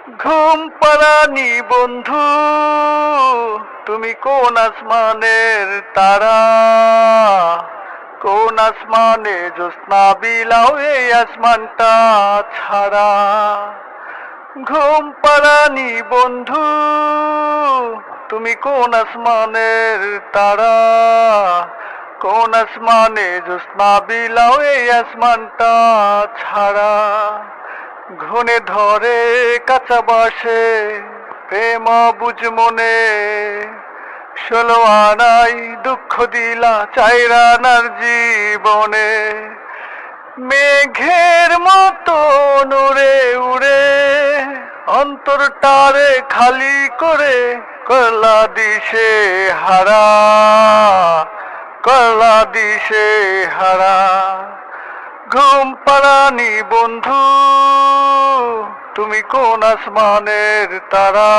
ঘুম পাড়ানি বন্ধু, তুমি কোন আসমানের তারা? কোন আসমানে জ্যোৎস্না বিলাও এই আসমানটা ছাড়া? ঘুম পাড়ানি বন্ধু, তুমি কোন আসমানের তারা? কোন আসমানে জ্যোৎস্না বিলাও এই আসমানটা ছাড়া? ঘুণে ধরে কাঁচা বাসে প্রেম বুঝ মনে, 16 আনাই দুঃখ দিলা 4 আনার জীবনে। মেঘের মতো উড়ে উড়ে অন্তরটারে খালি করে করলা দিশে হারা, করলা দিশে হারা। ঘুম পাড়ানি বন্ধু, তুমি কোন আসমানের তারা?